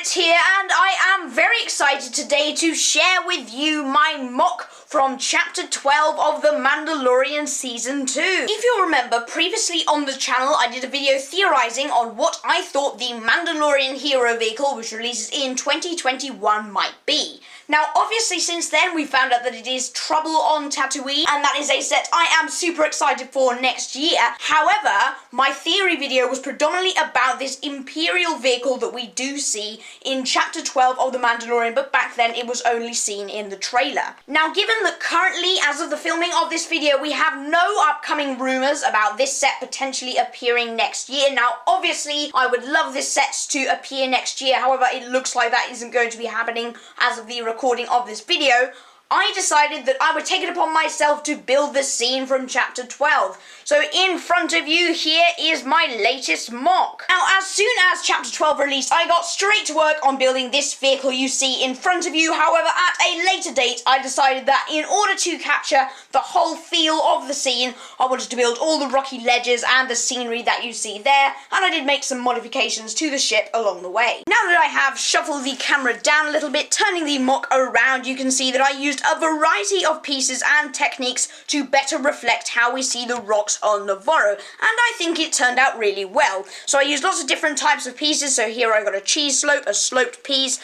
It's here, and I am very excited today to share with you my mock from Chapter 12 of The Mandalorian Season 2. If you'll remember, previously on the channel I did a video theorising on what I thought the Mandalorian hero vehicle, which releases in 2021, might be. Now, obviously, since then, we found out that it is Trouble on Tatooine, and that is a set I am super excited for next year. However, my theory video was predominantly about this Imperial vehicle that we do see in Chapter 12 of The Mandalorian, but back then it was only seen in the trailer. Now, given that currently, as of the filming of this video, we have no upcoming rumours about this set potentially appearing next year. Now, obviously, I would love this set to appear next year. However, it looks like that isn't going to be happening as of the recording of this video. I decided that I would take it upon myself to build the scene from Chapter 12. So in front of you here is my latest mock. Now, as soon as Chapter 12 released, I got straight to work on building this vehicle you see in front of you. However, at a later date, I decided that in order to capture the whole feel of the scene, I wanted to build all the rocky ledges and the scenery that you see there, and I did make some modifications to the ship along the way. Now that I have shuffled the camera down a little bit, turning the mock around, you can see that I used a variety of pieces and techniques to better reflect how we see the rocks on Navarro, and I think it turned out really well. So I used lots of different types of pieces. So here I got a cheese slope, a sloped piece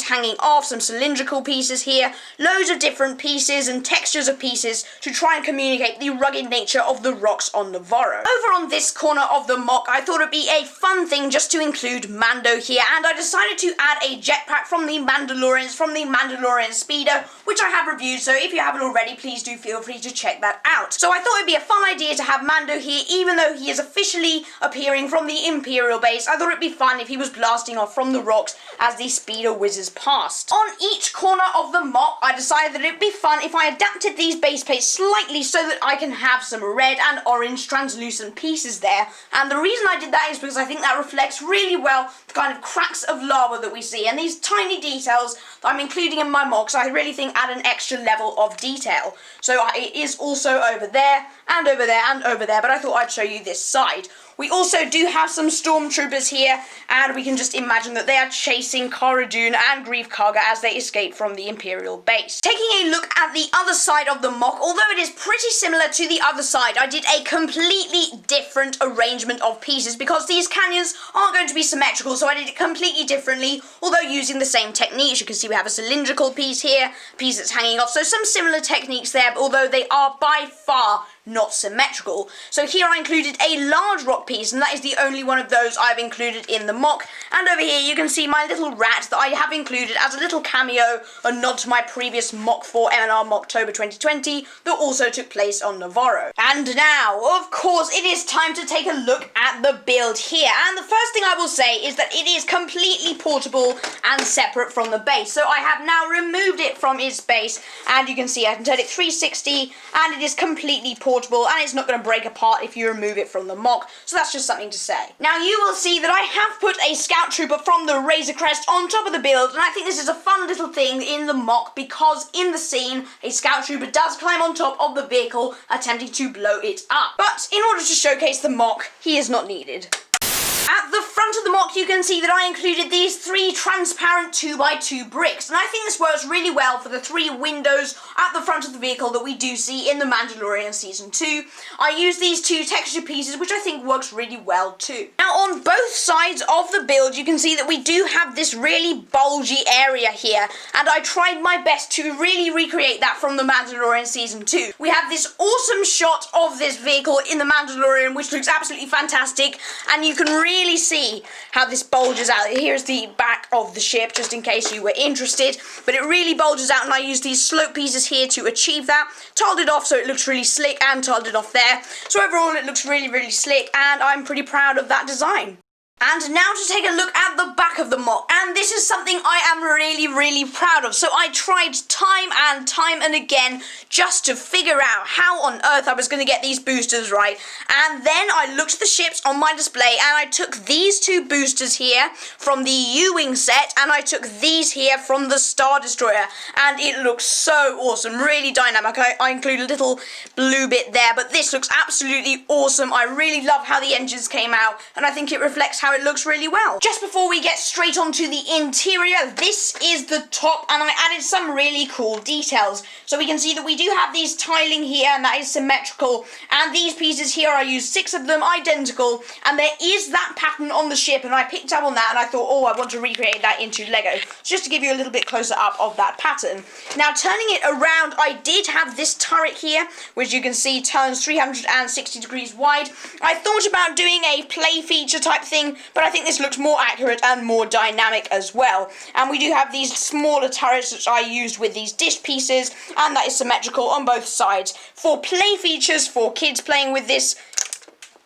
hanging off, some cylindrical pieces here, loads of different pieces and textures of pieces to try and communicate the rugged nature of the rocks on Navarro. Over on this corner of the mock, I thought it'd be a fun thing just to include Mando here, and I decided to add a jetpack from the Mandalorian Speeder, which I have reviewed, so if you haven't already, please do feel free to check that out. So I thought it'd be a fun idea to have Mando here, even though he is officially appearing from the Imperial base. I thought it'd be fun if he was blasting off from the rocks as the speeder whizzes past. On each corner of the mock, I decided that it'd be fun if I adapted these base plates slightly so that I can have some red and orange translucent pieces there. And the reason I did that is because I think that reflects really well the kind of cracks of lava that we see, and these tiny details that I'm including in my mocks, I really think add an extra level of detail. So it is also over there, and over there, and over there, but I thought I'd show you this side. We also do have some stormtroopers here, and we can just imagine that they are chasing Cara Dune and Greef Karga as they escape from the Imperial base. Taking a look at the other side of the mock, although it is pretty similar to the other side, I did a completely different arrangement of pieces because these canyons aren't going to be symmetrical, so I did it completely differently, although using the same techniques. You can see we have a cylindrical piece here, a piece that's hanging off, so some similar techniques there, although they are by far not symmetrical. So here I included a large rock piece, and that is the only one of those I've included in the mock. And over here you can see my little rat that I have included as a little cameo, a nod to my previous mock for M&R Mocktober 2020 that also took place on Navarro. And now, of course, it is time to take a look at the build here. And the first thing I will say is that it is completely portable and separate from the base. So I have now removed it from its base, and you can see I can turn it 360, and it is completely portable, and it's not going to break apart if you remove it from the mock, so that's just something to say. Now you will see that I have put a scout trooper from the Razor Crest on top of the build, and I think this is a fun little thing in the mock because in the scene a scout trooper does climb on top of the vehicle attempting to blow it up. But in order to showcase the mock, he is not needed. At the front of the mock, you can see that I included these 3 transparent 2x2 bricks, and I think this works really well for the 3 windows at the front of the vehicle that we do see in The Mandalorian Season 2. I used these 2 texture pieces, which I think works really well too. Now, on both sides of the build, you can see that we do have this really bulgy area here, and I tried my best to really recreate that from The Mandalorian Season 2. We have this awesome shot of this vehicle in The Mandalorian, which looks absolutely fantastic, and you can really see how this bulges out. Here's the back of the ship, just in case you were interested, but it really bulges out, and I used these slope pieces here to achieve that. Tiled it off so it looks really slick, and tiled it off there. So overall it looks really, really slick, and I'm pretty proud of that design. And now to take a look at the back of the mock, and this is something I am really, really proud of. So I tried time and again just to figure out how on earth I was going to get these boosters right, and then I looked at the ships on my display, and I took these 2 boosters here from the U-Wing set, and I took these here from the Star Destroyer, and it looks so awesome, really dynamic. I include a little blue bit there, but this looks absolutely awesome. I really love how the engines came out, and I think it reflects how how it looks really well. Just before we get straight onto the interior, this is the top, and I added some really cool details. So we can see that we do have these tiling here, and that is symmetrical, and these pieces here, I used 6 of them, identical, and there is that pattern on the ship, and I picked up on that, and I thought, oh, I want to recreate that into Lego. So just to give you a little bit closer up of that pattern. Now, turning it around, I did have this turret here, which you can see turns 360 degrees wide. I thought about doing a play feature type thing, but I think this looks more accurate and more dynamic as well. And we do have these smaller turrets which I used with these dish pieces, and that is symmetrical on both sides. For play features, for kids playing with this,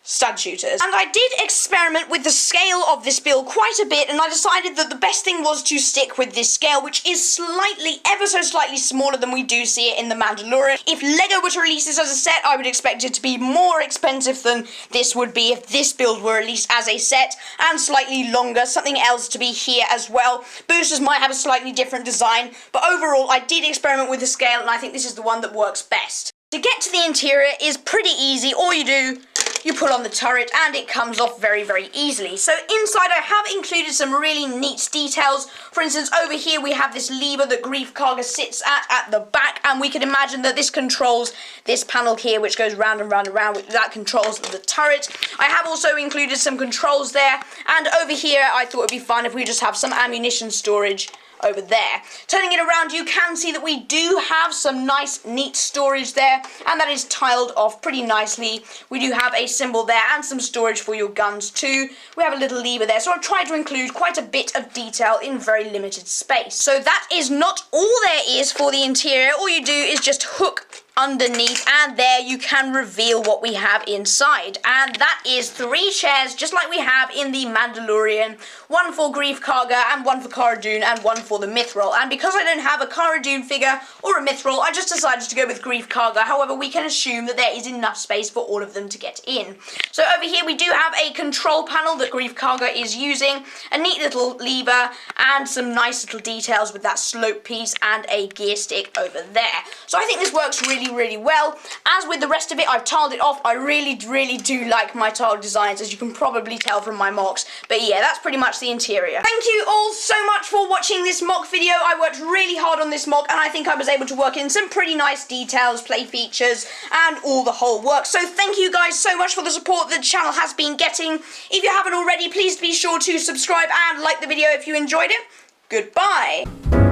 stud shooters. And I did experiment with the scale of this build quite a bit, and I decided that the best thing was to stick with this scale, which is slightly, ever so slightly smaller than we do see it in The Mandalorian. If Lego were to release this as a set, I would expect it to be more expensive than this would be if this build were released as a set, and slightly longer. Something else to be here as well. Boosters might have a slightly different design, but overall I did experiment with the scale, and I think this is the one that works best. To get to the interior is pretty easy. All you do, you pull on the turret and it comes off very, very easily. So inside I have included some really neat details. For instance, over here we have this lever that Grief Karga sits at the back, and we can imagine that this controls this panel here, which goes round and round and round, that controls the turret. I have also included some controls there, and over here I thought it'd be fun if we just have some ammunition storage over there. Turning it around, you can see that we do have some nice, neat storage there, and that is tiled off pretty nicely. We do have a symbol there and some storage for your guns too. We have a little lever there, so I've tried to include quite a bit of detail in very limited space. So that is not all there is for the interior. All you do is just hook underneath, and there you can reveal what we have inside, and that is 3 chairs just like we have in the Mandalorian, one for Grief Karga and one for Cara Dune and one for the Mithril. And because I don't have a Cara Dune figure or a Mithril, I just decided to go with Grief Karga. However, we can assume that there is enough space for all of them to get in. So over here we do have a control panel that Grief Karga is using, a neat little lever, and some nice little details with that slope piece and a gear stick over there. So I think this works really well. As with the rest of it, I've tiled it off. I really do like my tile designs, as you can probably tell from my mocks. But yeah, that's pretty much the interior. Thank you all so much for watching this mock video. I worked really hard on this mock, and I think I was able to work in some pretty nice details, play features, and all the whole work. So thank you guys so much for the support that the channel has been getting. If you haven't already, please be sure to subscribe and like the video if you enjoyed it. Goodbye.